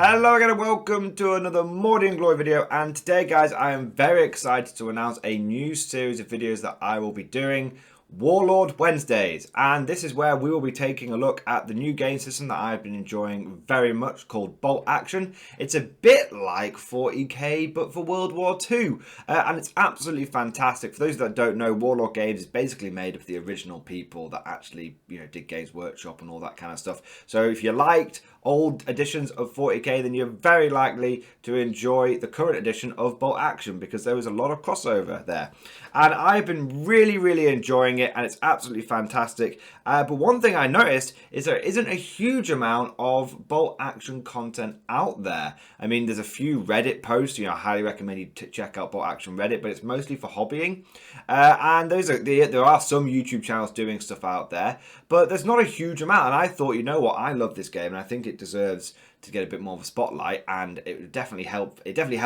Hello again and welcome to another Mordian Glory video, and today guys I am very excited to announce a new series of videos that I will be doing, Warlord Wednesdays, and this is where we will be taking a look at the new game system that I've been enjoying very much called Bolt Action. It's a bit like 40k but for World War II, and it's absolutely fantastic. For those that don't know, Warlord Games is basically made of the original people that actually did Games Workshop and all that kind of stuff. So if you liked old editions of 40k, then you're very likely to enjoy the current edition of Bolt Action because there was a lot of crossover there. And I've been really enjoying it, and it's absolutely fantastic. But one thing I noticed is there isn't a huge amount of Bolt Action content out there. I mean, there's a few Reddit posts, I highly recommend you check out Bolt Action Reddit, but it's mostly for hobbying. And there are some YouTube channels doing stuff out there, but there's not a huge amount. And I thought, you know what, I love this game, and I think it deserves to get a bit more of a spotlight, and it would definitely help. It definitely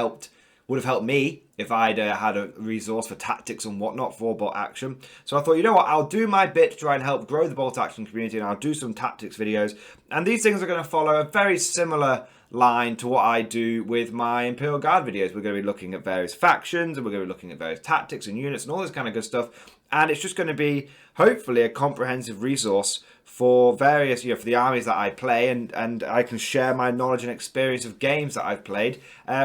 would have helped me if I'd had a resource for tactics and whatnot for Bolt Action. So I thought, you know what, I'll do my bit to try and help grow the Bolt Action community, and I'll do some tactics videos. And these things are going to follow a very similar line to what I do with my Imperial Guard videos. We're going to be looking at various factions, and we're going to be looking at various tactics and units and all this kind of good stuff. And it's just going to be, hopefully, a comprehensive resource for various, for the armies that I play, and I can share my knowledge and experience of games that I've played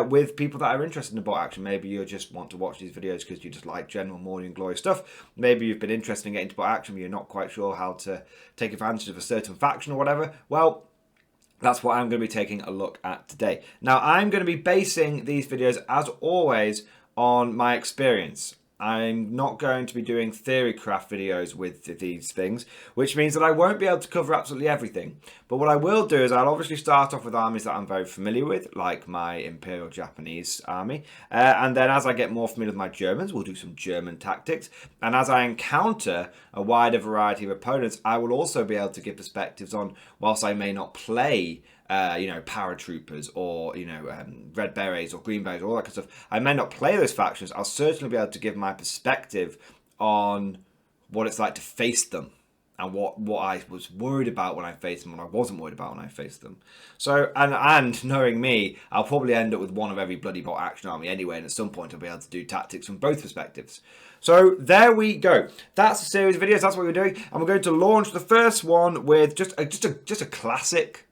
with people that are interested in Bolt Action. Maybe you just want to watch these videos because you just like general Mordian Glory stuff. Maybe you've been interested in getting into Bolt Action, but you're not quite sure how to take advantage of a certain faction or whatever. Well, that's what I'm going to be taking a look at today. Now, I'm going to be basing these videos, as always, on my experience. I'm not going to be doing theory craft videos with these things, which means that I won't be able to cover absolutely everything. But what I will do is I'll obviously start off with armies that I'm very familiar with, like my Imperial Japanese army. And then as I get more familiar with my Germans, we'll do some German tactics. And as I encounter a wider variety of opponents, I will also be able to give perspectives on, whilst I may not play paratroopers or, red berets or green berets, all that kind of stuff. I may not play those factions. I'll certainly be able to give my perspective on what it's like to face them and what I was worried about when I faced them and what I wasn't worried about when I faced them. So, and knowing me, I'll probably end up with one of every bloody Bolt Action army anyway, and at some point I'll be able to do tactics from both perspectives. So there we go. That's a series of videos. That's what we're doing, and we're going to launch the first one with just a classic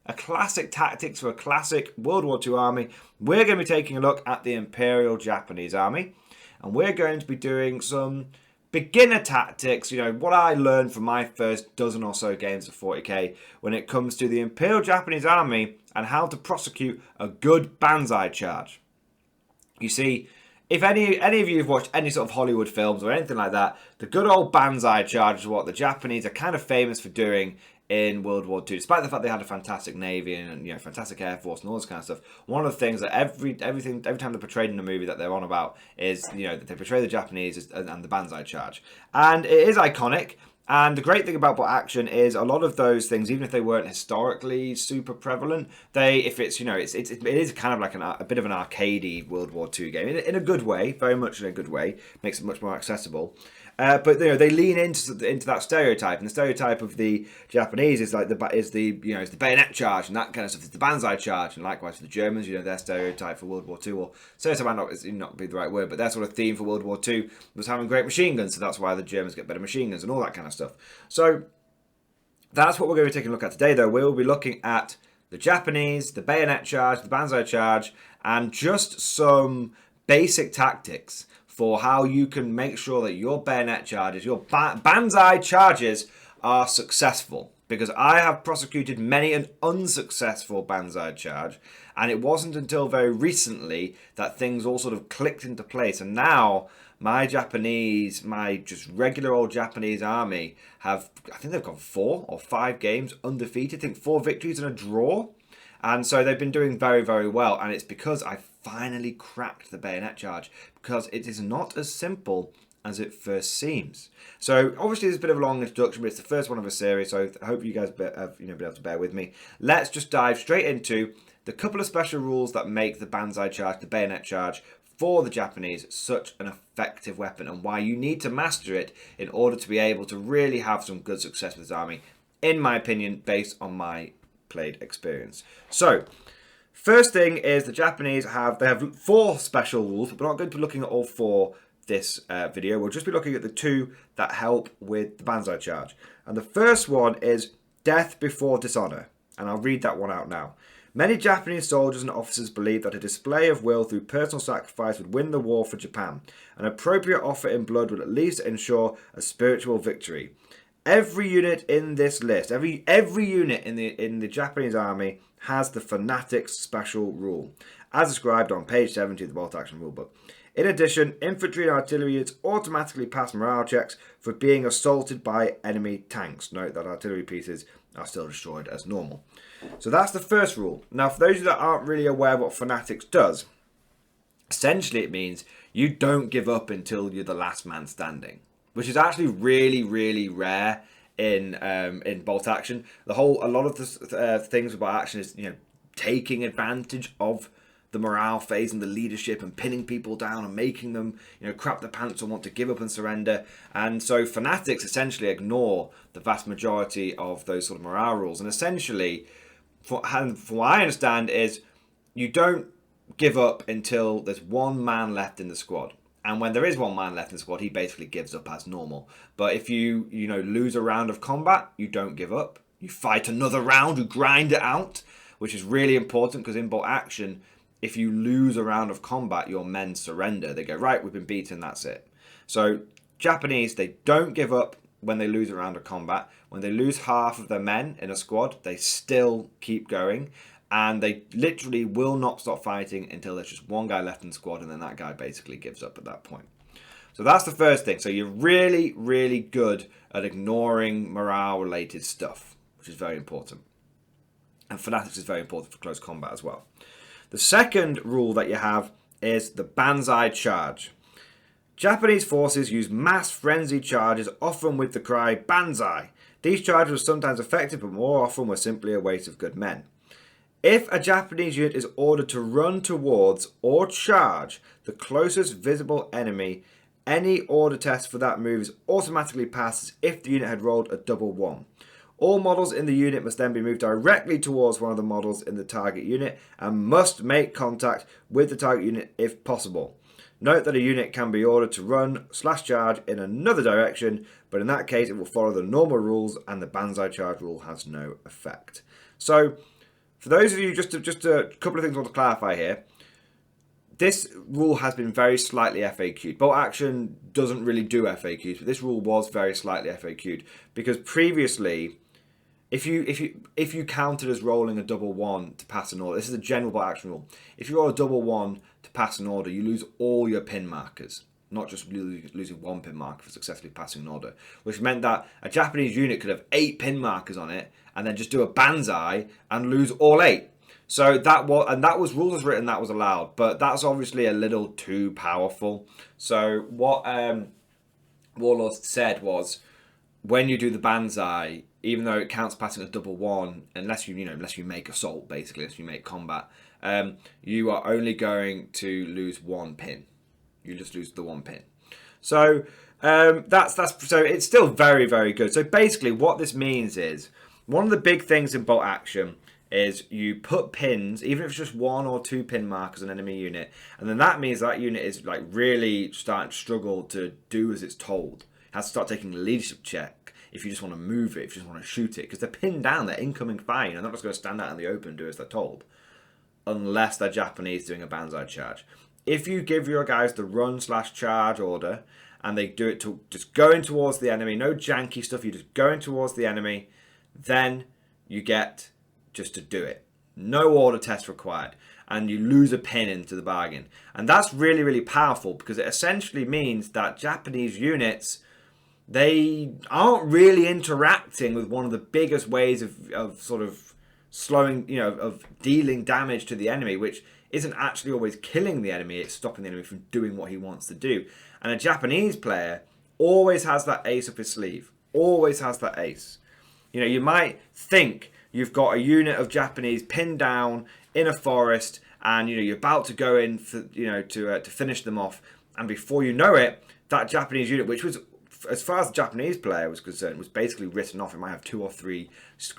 tactics for a classic World War II army. We're going to be taking a look at the Imperial Japanese army, and we're going to be doing some beginner tactics, what I learned from my first dozen or so games of 40k when it comes to the Imperial Japanese army and how to prosecute a good Banzai Charge. You see, if any of you have watched any sort of Hollywood films or anything like that, the good old Banzai Charge is what the Japanese are kind of famous for doing in World War II. Despite the fact they had a fantastic navy and fantastic air force and all this kind of stuff, one of the things that every time they're portrayed in a movie that they're on about is that they portray the Japanese and the Banzai Charge, and it is iconic. And the great thing about Bolt Action is a lot of those things, even if they weren't historically super prevalent, it is kind of like a bit of an arcadey World War II game in a good way, very much in a good way, makes it much more accessible. But they lean into that stereotype, and the stereotype of the Japanese is like the bayonet charge and that kind of stuff. It's the Banzai Charge, and likewise for the Germans, their stereotype for World War II, or stereotype might not be the right word, but their sort of theme for World War II was having great machine guns, so that's why the Germans get better machine guns and all that kind of stuff. So that's what we're going to be taking a look at today, though. We'll be looking at the Japanese, the bayonet charge, the Banzai Charge, and just some basic tactics for how you can make sure that your bayonet charges, your Banzai charges are successful. Because I have prosecuted many an unsuccessful Banzai Charge, and it wasn't until very recently that things all sort of clicked into place. And now my just regular old Japanese army I think they've got 4 or 5 games undefeated. I think 4 victories and a draw. And so they've been doing very, very well. And it's because I finally cracked the bayonet charge, because it is not as simple as it first seems. So obviously there's a bit of a long introduction, but it's the first one of a series, so I hope you guys have been able to bear with me. Let's just dive straight into the couple of special rules that make the Banzai Charge, the bayonet charge, for the Japanese such an effective weapon, and why you need to master it in order to be able to really have some good success with this army, in my opinion, based on my played experience. So First thing is the Japanese have 4 special rules, but we're not going to be looking at all 4 this video. We'll just be looking at the 2 that help with the Banzai Charge. And the first one is death before dishonor. And I'll read that one out now. Many Japanese soldiers and officers believe that a display of will through personal sacrifice would win the war for Japan. An appropriate offer in blood would at least ensure a spiritual victory. Every unit in this list, every unit in the Japanese army has the Fanatics special rule, as described on page 70 of the Bolt Action Rulebook. In addition, infantry and artillery units automatically pass morale checks for being assaulted by enemy tanks. Note that artillery pieces are still destroyed as normal. So that's the first rule. Now, for those of you that aren't really aware what Fanatics does, essentially it means you don't give up until you're the last man standing, which is actually really, really rare in bolt action. A lot of the things about action is taking advantage of the morale phase and the leadership and pinning people down and making them crap their pants and want to give up and surrender. And so Fanatics essentially ignore the vast majority of those sort of morale rules. And essentially, from what I understand, is you don't give up until there's 1 man left in the squad. And when there is 1 man left in the squad, he basically gives up as normal. But if you lose a round of combat, you don't give up. You fight another round, you grind it out, which is really important because in bolt action, if you lose a round of combat, your men surrender. They go, right, we've been beaten, that's it. So Japanese, they don't give up when they lose a round of combat. When they lose half of their men in a squad, they still keep going. And they literally will not stop fighting until there's just 1 guy left in the squad, and then that guy basically gives up at that point. So that's the first thing. So you're really, really good at ignoring morale-related stuff, which is very important. And Fanatics is very important for close combat as well. The second rule that you have is the Banzai Charge. Japanese forces use mass frenzy charges, often with the cry Banzai. These charges were sometimes effective, but more often were simply a waste of good men. If a Japanese unit is ordered to run towards or charge the closest visible enemy, any order test for that move is automatically passed as if the unit had rolled a double 1. All models in the unit must then be moved directly towards one of the models in the target unit and must make contact with the target unit if possible. Note that a unit can be ordered to run/charge in another direction, but in that case it will follow the normal rules and the Banzai Charge rule has no effect. So, for those of you, just a couple of things I want to clarify here. This rule has been very slightly FAQ'd. Bolt action doesn't really do FAQs, but this rule was very slightly FAQ'd because previously, if you counted as rolling a double 1 to pass an order, this is a general bolt action rule. If you roll a double 1 to pass an order, you lose all your pin markers, not just losing 1 pin marker for successfully passing an order, which meant that a Japanese unit could have 8 pin markers on it and then just do a Banzai and lose all 8. So that was rules as written, that was allowed, but that's obviously a little too powerful. So what Warlords said was, when you do the Banzai, even though it counts passing a double 1, unless you make assault, basically, unless you make combat, you are only going to lose 1 pin. You just lose the 1 pin. So so it's still very, very good. So basically, what this means is one of the big things in bolt action is you put pins, even if it's just 1 or 2 pin markers on an enemy unit, and then that means that unit is like really starting to struggle to do as it's told. It has to start taking a leadership check if you just want to move it, if you just want to shoot it, because they're pinned down, they're incoming fire, they're not just going to stand out in the open and do as they're told, unless they're Japanese doing a Banzai Charge. If you give your guys the run/charge order and they do it to just going towards the enemy, no janky stuff, you're just going towards the enemy, then you get just to do it. No order test required. And you lose a pin into the bargain. And that's really, really powerful because it essentially means that Japanese units, they aren't really interacting with one of the biggest ways of sort of slowing, of dealing damage to the enemy, which isn't actually always killing the enemy, it's stopping the enemy from doing what he wants to do. And a Japanese player always has that ace up his sleeve. Always has that ace. You might think you've got a unit of Japanese pinned down in a forest, and you're about to go in for to finish them off, and before you know it, that Japanese unit, which was as far as the Japanese player was concerned, was basically written off. It might have 2 or 3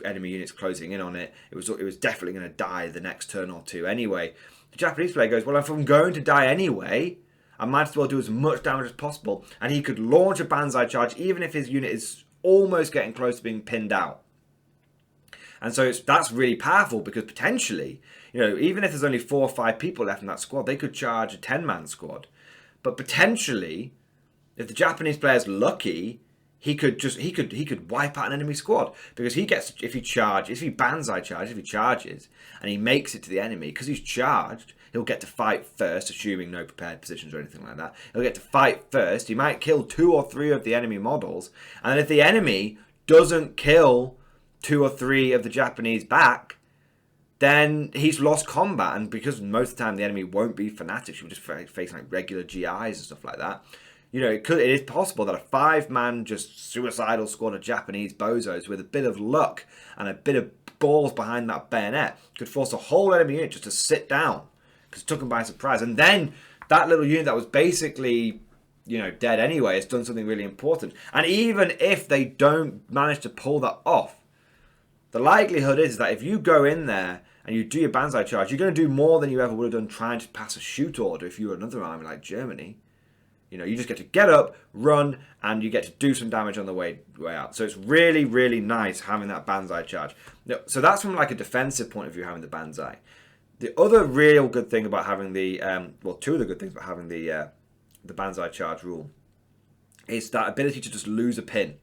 enemy units closing in on it. It was definitely going to die the next turn or two anyway. The Japanese player goes, well, if I'm going to die anyway, I might as well do as much damage as possible. And he could launch a Banzai Charge even if his unit is almost getting close to being pinned out. And so that's really powerful because potentially, even if there's only 4 or 5 people left in that squad, they could charge a 10-man squad. But potentially, if the Japanese player's lucky, he could wipe out an enemy squad because if he Banzai charges, if he charges and he makes it to the enemy because he's charged, he'll get to fight first, assuming no prepared positions or anything like that. He'll get to fight first. He might kill 2 or 3 of the enemy models, and then if the enemy doesn't kill 2 or 3 of the Japanese back, then he's lost combat. And because most of the time the enemy won't be Fanatics, you'll just face like regular GIs and stuff like that. It is possible that a 5-man just suicidal squad of Japanese bozos with a bit of luck and a bit of balls behind that bayonet could force a whole enemy unit just to sit down because it took them by surprise. And then that little unit that was basically dead anyway has done something really important. And even if they don't manage to pull that off, the likelihood is that if you go in there and you do your Banzai Charge, you're going to do more than you ever would have done trying to pass a shoot order if you were another army like Germany. You just get to get up, run, and you get to do some damage on the way out. So it's really, really nice having that Banzai Charge. So that's from like a defensive point of view, having the Banzai. The other real good thing about having the, 2 of the good things about having the Banzai Charge rule is that ability to just lose a pin.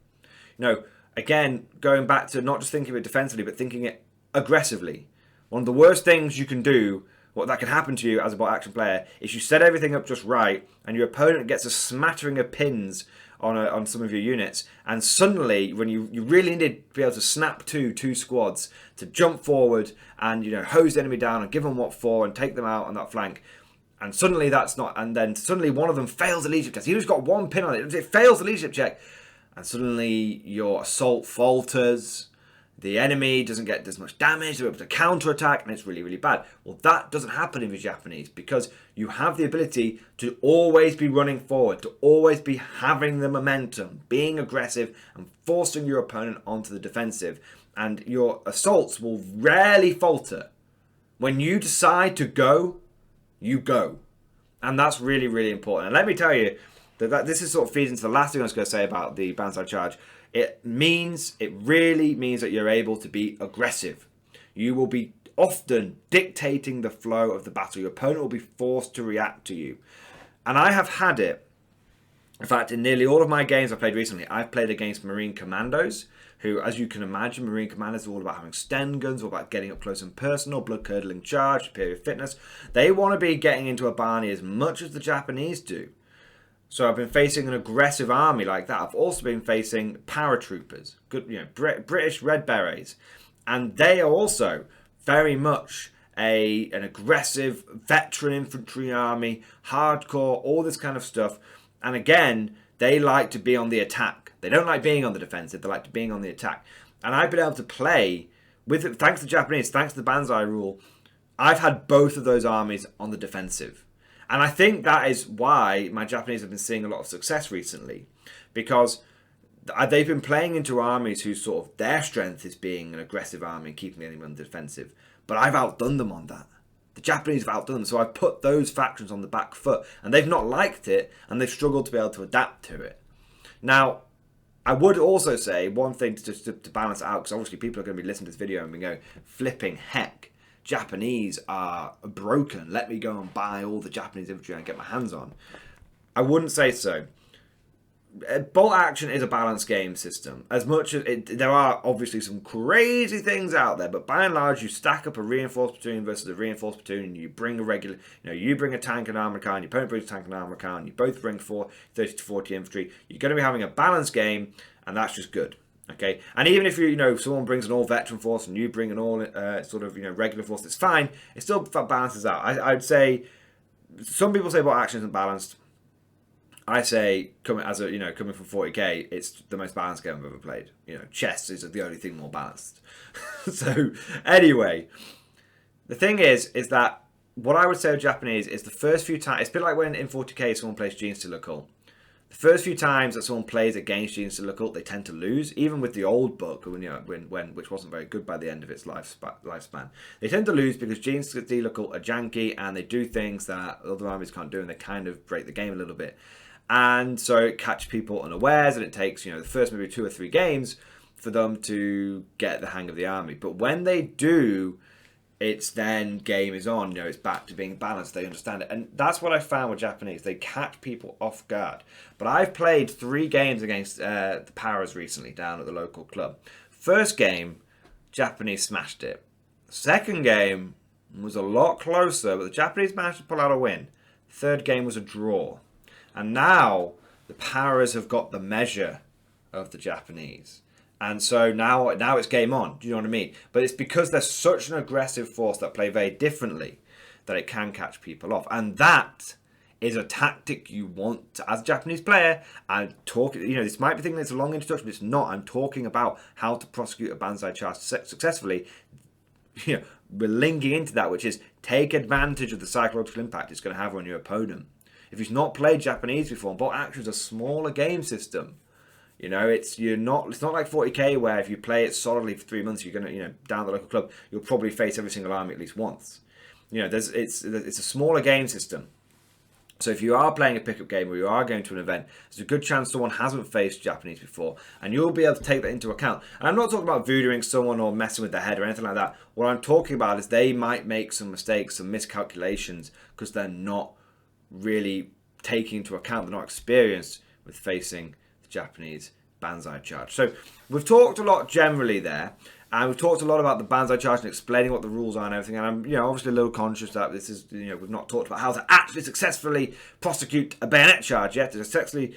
Again, going back to not just thinking of it defensively, but thinking it aggressively. One of the worst things you can do, what that can happen to you as a bot action player, is you set everything up just right, and your opponent gets a smattering of pins on some of your units, and suddenly, when you really needed to be able to snap two squads to jump forward and hose the enemy down and give them what for and take them out on that flank, and suddenly that's not, and then suddenly one of them fails the leadership test. He's just got 1 pin on it. It fails the leadership check. And suddenly your assault falters, the enemy doesn't get as much damage, they're able to counterattack, and it's really, really bad. Well, that doesn't happen in the Japanese because you have the ability to always be running forward, to always be having the momentum, being aggressive and forcing your opponent onto the defensive. And your assaults will rarely falter. When you decide to go, you go. And that's really, really important. And let me tell you, that this is sort of feeds into the last thing I was going to say about the Banzai Charge. It really means that you're able to be aggressive. You will be often dictating the flow of the battle. Your opponent will be forced to react to you. And I have had it. In fact, in nearly all of my games I've played recently, I've played against Marine Commandos, who, as you can imagine, Marine Commandos are all about having Sten guns, all about getting up close and personal, blood-curdling charge, superior fitness. They want to be getting into a Barney as much as the Japanese do. So I've been facing an aggressive army like that. I've also been facing paratroopers, good, British Red Berets, and they are also very much an aggressive veteran infantry army, hardcore, all this kind of stuff. And again, they like to be on the attack. They don't like being on the defensive. They like to being on the attack. And I've been able to play with it, thanks to the Japanese, thanks to the Banzai rule. I've had both of those armies on the defensive. And I think that is why my Japanese have been seeing a lot of success recently, because they've been playing into armies whose sort of their strength is being an aggressive army and keeping the enemy on the defensive. But I've outdone them on that. The Japanese have outdone them, so I've put those factions on the back foot, and they've not liked it, and they've struggled to be able to adapt to it. Now, I would also say one thing to balance it out, because obviously people are going to be listening to this video and be going, flipping heck. Japanese are broken. Let me go and buy all the Japanese infantry I can get my hands on. I wouldn't say so. Bolt action is a balanced game system. As much as there are obviously some crazy things out there, but by and large, you stack up a reinforced platoon versus a reinforced platoon, and you bring a regular, you bring a tank and armor car, and your opponent brings a tank and armor car, and you both bring 30 to 40 infantry. You're going to be having a balanced game, and that's just good. Okay, and even if someone brings an all veteran force and you bring an all regular force, it's fine. It still balances out. I'd say some people say bolt action isn't balanced. I say coming from 40k, it's the most balanced game I've ever played. Chess is the only thing more balanced. So anyway, the thing is that what I would say with Japanese is the first few times, it's a bit like when in 40k someone plays Gene Stealer Cult. The first few times that someone plays against Gene Stealer Cult, they tend to lose. Even with the old book, which wasn't very good by the end of its lifespan, they tend to lose because Gene Stealer Cult are janky and they do things that other armies can't do, and they kind of break the game a little bit. And so it catches people unawares, and it takes the first maybe 2 or 3 games for them to get the hang of the army. But when they do, it's then game is on. It's back to being balanced. They understand it. And that's what I found with Japanese. They catch people off guard. But I've played 3 games against the Powers recently down at the local club. First game, Japanese smashed it. Second game was a lot closer, but the Japanese managed to pull out a win. Third game was a draw. And now the Powers have got the measure of the Japanese. And so now it's game on. Do you know what I mean? But it's because they're such an aggressive force that play very differently that it can catch people off. And that is a tactic you want to, as a Japanese player. And this might be thinking it's a long introduction, but it's not. I'm talking about how to prosecute a Banzai Charge successfully. We're linking into that, which is take advantage of the psychological impact it's going to have on your opponent. If you've not played Japanese before, Bolt Action is a smaller game system. It's not like 40k where if you play it solidly for 3 months, you're gonna down at the local club, you'll probably face every single army at least once. It's a smaller game system. So if you are playing a pickup game or you are going to an event, there's a good chance someone hasn't faced Japanese before, and you'll be able to take that into account. And I'm not talking about voodooing someone or messing with their head or anything like that. What I'm talking about is they might make some mistakes, some miscalculations, because they're not really taking into account, they're not experienced with facing Japanese Banzai Charge. So we've talked a lot generally there, and we've talked a lot about the Banzai Charge and explaining what the rules are and everything. And I'm obviously a little conscious that this is we've not talked about how to actually successfully prosecute a bayonet charge yet, to successfully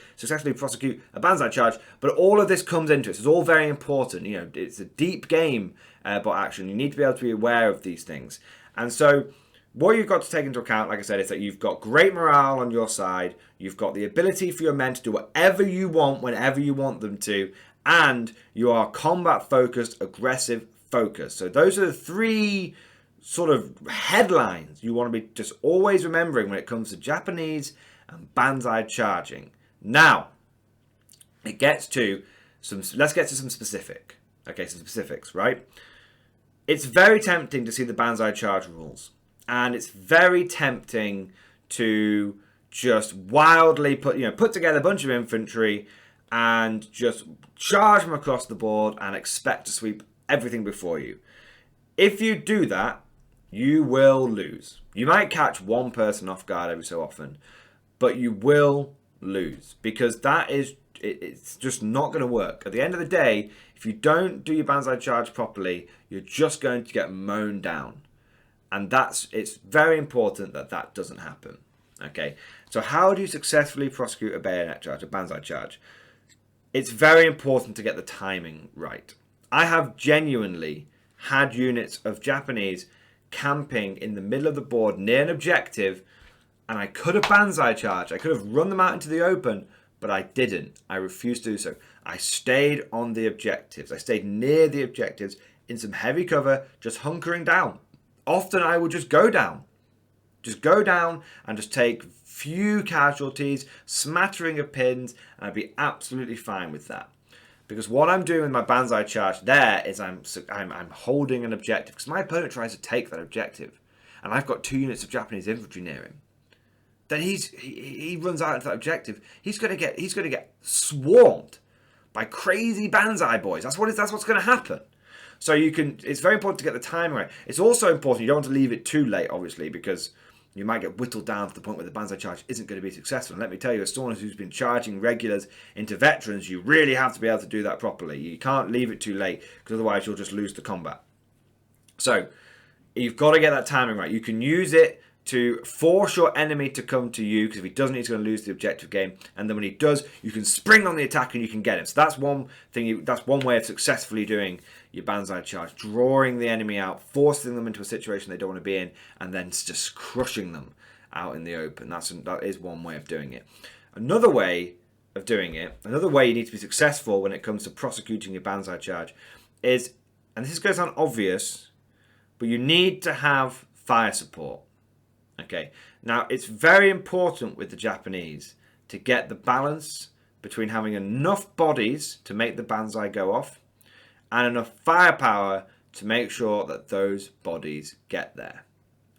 prosecute a Banzai Charge. But all of this comes into it. It's all very important. It's a deep game, but action. You need to be able to be aware of these things. And so what you've got to take into account, like I said, is that you've got great morale on your side. You've got the ability for your men to do whatever you want, whenever you want them to. And you are combat-focused, aggressive-focused. So those are the 3 sort of headlines you want to be just always remembering when it comes to Japanese and Banzai charging. Now, let's get to some specifics, right? It's very tempting to see the Banzai Charge rules. And it's very tempting to just wildly put together a bunch of infantry and just charge them across the board and expect to sweep everything before you. If you do that, you will lose. You might catch one person off guard every so often, but you will lose because it's just not going to work. At the end of the day, if you don't do your Banzai Charge properly, you're just going to get mown down. And it's very important that doesn't happen. Okay, so how do you successfully prosecute a bayonet charge, a Banzai Charge? It's very important to get the timing right. I have genuinely had units of Japanese camping in the middle of the board near an objective, and I could have Banzai Charge. I could have run them out into the open, but I didn't. I refused to do so. I stayed on the objectives. I stayed near the objectives in some heavy cover, just hunkering down. Often I would just go down. Just go down and just take few casualties, smattering of pins, and I'd be absolutely fine with that. Because what I'm doing with my Banzai Charge there is I'm holding an objective. Because my opponent tries to take that objective, and I've got 2 units of Japanese infantry near him. Then he runs out into that objective. He's gonna get swarmed by crazy Banzai boys. That's what's going to happen. So it's very important to get the timing right. It's also important, you don't want to leave it too late, obviously, because you might get whittled down to the point where the Banzai Charge isn't going to be successful. And let me tell you, as someone who's been charging regulars into veterans, you really have to be able to do that properly. You can't leave it too late, because otherwise you'll just lose the combat. So you've got to get that timing right. You can use it to force your enemy to come to you, because if he doesn't, he's going to lose the objective game. And then when he does, you can spring on the attack and you can get him. So that's one thing. That's one way of successfully doing your Banzai Charge, drawing the enemy out, forcing them into a situation they don't want to be in, and then just crushing them out in the open. That is one way of doing it. Another way of doing it, another way you need to be successful when it comes to prosecuting your Banzai Charge is, and this goes on obvious, but you need to have fire support. Okay, now it's very important with the Japanese to get the balance between having enough bodies to make the Banzai go off and enough firepower to make sure that those bodies get there.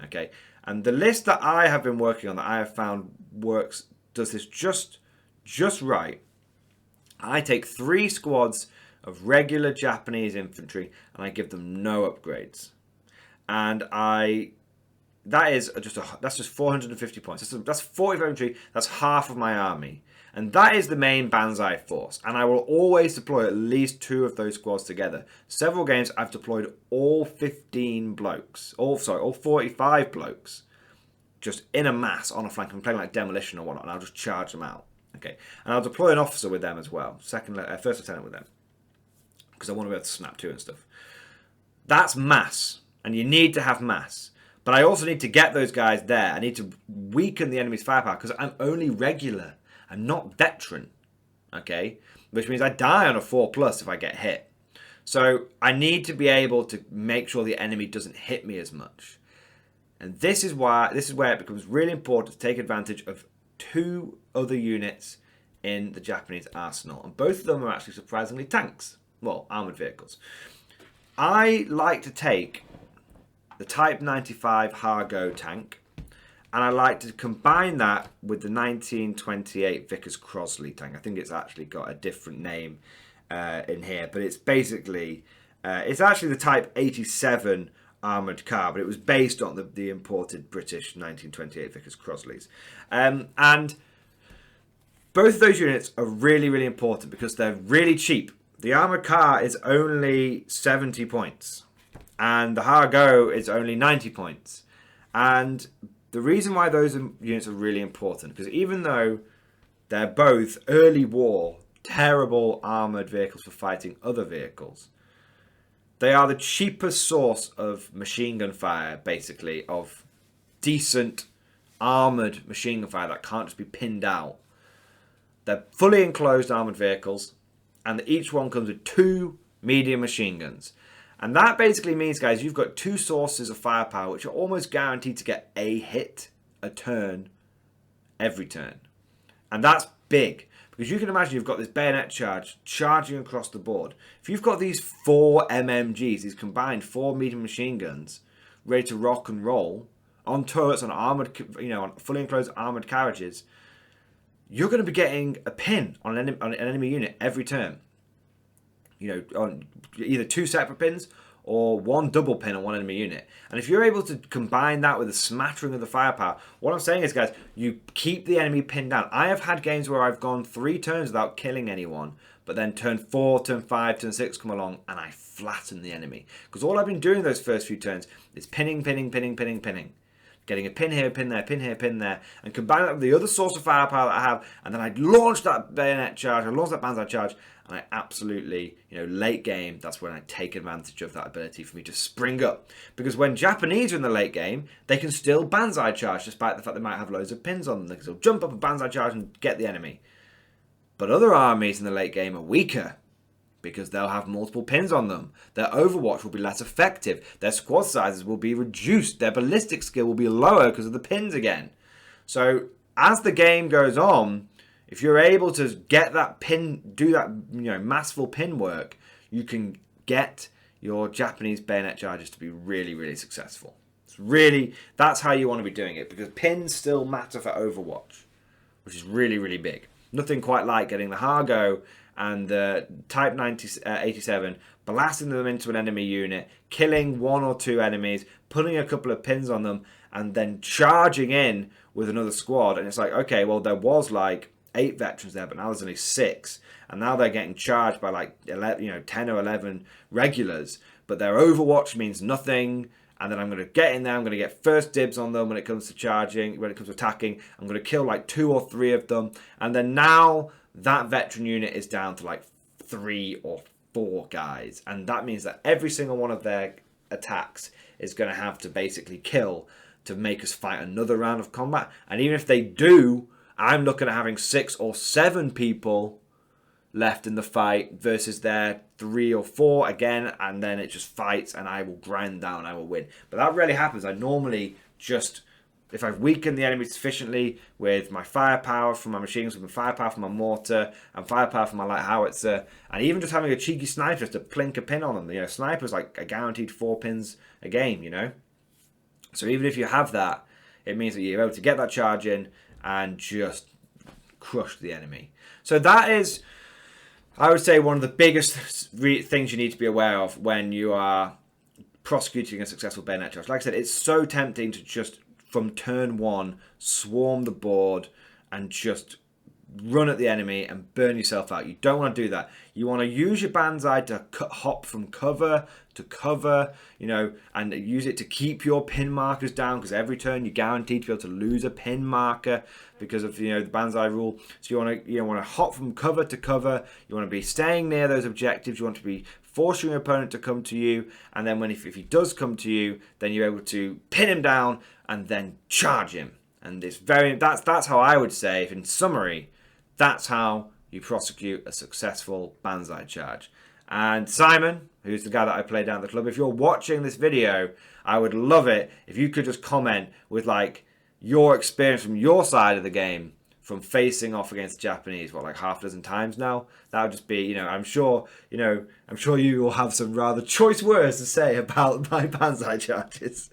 Okay, and the list that I have been working on that I have found does this just right. I take 3 squads of regular Japanese infantry and I give them no upgrades. And that's just 450 points. That's 45 infantry. That's half of my army. And that is the main Banzai force. And I will always deploy at least 2 of those squads together. Several games I've deployed all 15 blokes. All 45 blokes. Just in a mass on a flank. I'm playing like demolition or whatnot. And I'll just charge them out. Okay. And I'll deploy an officer with them as well. First lieutenant with them. Because I want to be able to snap to and stuff. That's mass. And you need to have mass. But I also need to get those guys there. I need to weaken the enemy's firepower. Because I'm only regular. I'm not veteran, okay? Which means I die on a 4+ if I get hit. So I need to be able to make sure the enemy doesn't hit me as much. And this is where it becomes really important to take advantage of 2 other units in the Japanese arsenal. And both of them are actually surprisingly tanks. Well, armoured vehicles. I like to take the Type 95 Hargo tank. And I like to combine that with the 1928 Vickers Crosley tank. I think it's actually got a different name in here. But it's basically, it's actually the Type 87 armoured car. But it was based on the imported British 1928 Vickers Crosleys. And both of those units are really, really important because they're really cheap. The armoured car is only 70 points. And the Hargo is only 90 points. And the reason why those units are really important, because even though they're both early war, terrible armoured vehicles for fighting other vehicles, they are the cheapest source of machine gun fire, basically, of decent armoured machine gun fire that can't just be pinned out. They're fully enclosed armoured vehicles, and each one comes with 2 medium machine guns. And that basically means, guys, you've got 2 sources of firepower which are almost guaranteed to get a hit, a turn, every turn. And that's big. Because you can imagine you've got this bayonet charge charging across the board. If you've got these 4 MMGs, these combined 4 medium machine guns, ready to rock and roll, on turrets, on armoured, on fully enclosed armoured carriages, you're going to be getting a pin on an enemy unit every turn. On either 2 separate pins or 1 double pin on 1 enemy unit. And if you're able to combine that with a smattering of the firepower, what I'm saying is, guys, you keep the enemy pinned down. I have had games where I've gone 3 turns without killing anyone, but then turn 4, turn 5, turn 6 come along, and I flatten the enemy. Because all I've been doing those first few turns is pinning. Getting a pin here, pin there, pin here, pin there, and combine that with the other source of firepower that I have, and then I launch that bayonet charge, I launch that Banzai charge, and I absolutely, late game, that's when I take advantage of that ability for me to spring up. Because when Japanese are in the late game, they can still Banzai charge, despite the fact they might have loads of pins on them. They can still jump up a Banzai charge and get the enemy. But other armies in the late game are weaker, because they'll have multiple pins on them. Their overwatch will be less effective. Their squad sizes will be reduced. Their ballistic skill will be lower because of the pins again. So as the game goes on, if you're able to get that pin, do that masterful pin work, you can get your Japanese bayonet charges to be really, really successful. That's how you want to be doing it, because pins still matter for overwatch, which is really, really big. Nothing quite like getting the Hargo and the Type 87, blasting them into an enemy unit, killing 1 or 2 enemies, putting a couple of pins on them, and then charging in with another squad. And it's like, okay, well, there was like 8 veterans there, but now there's only 6. And now they're getting charged by like 11, 10 or 11 regulars. But their overwatch means nothing. And then I'm going to get in there. I'm going to get first dibs on them when it comes to charging, when it comes to attacking. I'm going to kill like 2 or 3 of them. And then now that veteran unit is down to like 3 or 4 guys. And that means that every single one of their attacks is going to have to basically kill to make us fight another round of combat. And even if they do, I'm looking at having 6 or 7 people left in the fight versus their 3 or 4 again, and then it just fights and I will grind down, I will win. But that rarely happens. I normally just if I've weakened the enemy sufficiently with my firepower from my machine guns, with my firepower from my mortar, and firepower from my light howitzer, and even just having a cheeky sniper just to plink a pin on them. You know, snipers like a guaranteed 4 pins a game, you know? So even if you have that, it means that you're able to get that charge in and just crush the enemy. So that is, I would say, one of the biggest things you need to be aware of when you are prosecuting a successful bayonet charge. Like I said, it's so tempting to just, from turn one, swarm the board and just run at the enemy and burn yourself out. You don't want to do that. You want to use your Banzai to hop from cover to cover, you know, and use it to keep your pin markers down, because every turn you're guaranteed to be able to lose a pin marker because of, you know, the Banzai rule. So you want to hop from cover to cover. You want to be staying near those objectives. You want to be forcing your opponent to come to you, and then if he does come to you, then you're able to pin him down and then charge him. And that's how I would say, in summary, that's how you prosecute a successful Banzai charge. And Simon, who's the guy that I play down at the club, if you're watching this video, I would love it if you could just comment with like your experience from your side of the game, from facing off against the Japanese, like half a dozen times now. That would just be, you know, I'm sure you will have some rather choice words to say about my Banzai charges.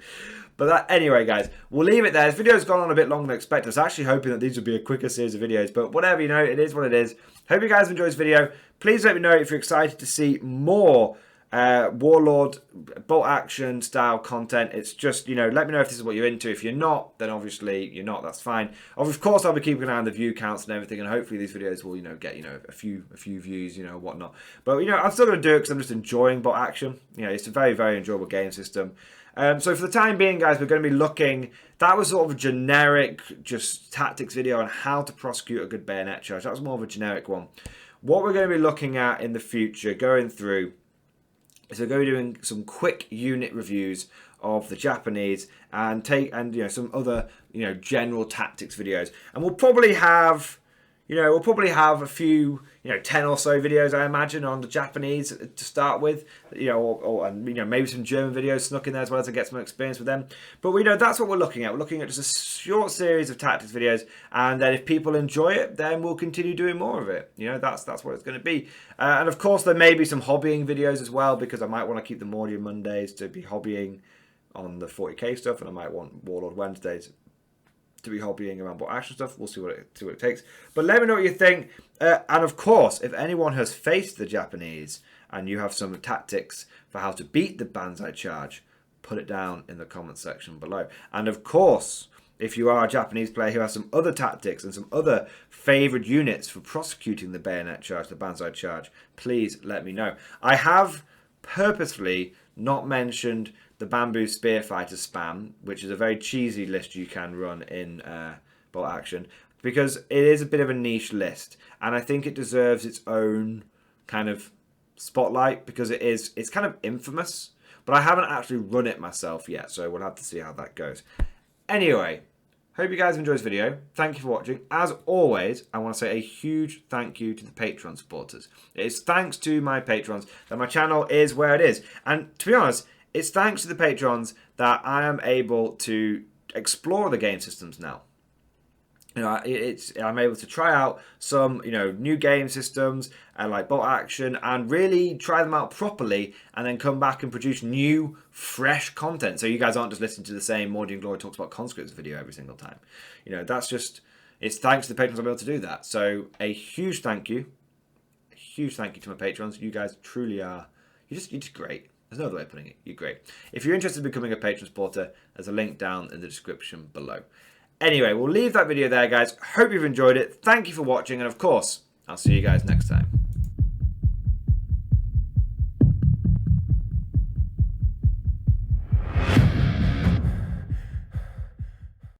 But anyway, guys, we'll leave it there. This video's gone on a bit longer than expected. I was actually hoping that these would be a quicker series of videos, but whatever, you know, it is what it is. Hope you guys enjoyed this video. Please let me know if you're excited to see more Warlord bolt action style content. It's just, you know, let me know if this is what you're into. If you're not, then obviously you're not. That's fine. Of course, I'll be keeping an eye on the view counts and everything, and hopefully these videos will, you know, get, you know, a few views, you know, whatnot. But, you know, I'm still going to do it because I'm just enjoying bolt action. You know, it's a very, very enjoyable game system. So for the time being, guys, we're going to be looking, that was sort of a generic just tactics video on how to prosecute a good bayonet charge. That was more of a generic one. What we're going to be looking at in the future, going through, is we're going to be doing some quick unit reviews of the Japanese and you know, some other, you know, general tactics videos. And we'll probably have, you know, a few, you know, 10 or so videos, I imagine, on the Japanese to start with, you know, and, you know, maybe some German videos snuck in there as well to get some experience with them. But we know that's what we're looking at. We're looking at just a short series of tactics videos, and then if people enjoy it, then we'll continue doing more of it. You know, that's what it's going to be. And of course, there may be some hobbying videos as well, because I might want to keep the Mordian Mondays to be hobbying on the 40k stuff, and I might want Warlord Wednesdays to be hobbying around bolt action stuff. We'll see what it takes. But let me know what you think. And of course, if anyone has faced the Japanese and you have some tactics for how to beat the Banzai charge, put it down in the comment section below. And of course, if you are a Japanese player who has some other tactics and some other favoured units for prosecuting the bayonet charge, the Banzai charge, please let me know. I have purposefully not mentioned the bamboo spear fighter spam, which is a very cheesy list you can run in bolt action, because it is a bit of a niche list, and I think it deserves its own kind of spotlight because it's kind of infamous, but I haven't actually run it myself yet, so we'll have to see how that goes. Anyway, hope you guys enjoyed this video. Thank you for watching. As always, I want to say a huge thank you to the Patreon supporters. It's thanks to my patrons that my channel is where it is, and to be honest, it's thanks to the patrons that I am able to explore the game systems now. You know, I'm able to try out some, you know, new game systems and like bolt action and really try them out properly, and then come back and produce new, fresh content. So you guys aren't just listening to the same Mordian Glory Talks About Conscripts video every single time. You know, that's just, it's thanks to the patrons I'm able to do that. So a huge thank you to my patrons. You guys truly are, you're just great. There's no other way of putting it. You're great. If you're interested in becoming a patron supporter, there's a link down in the description below. Anyway, we'll leave that video there, guys. Hope you've enjoyed it. Thank you for watching, and of course, I'll see you guys next time.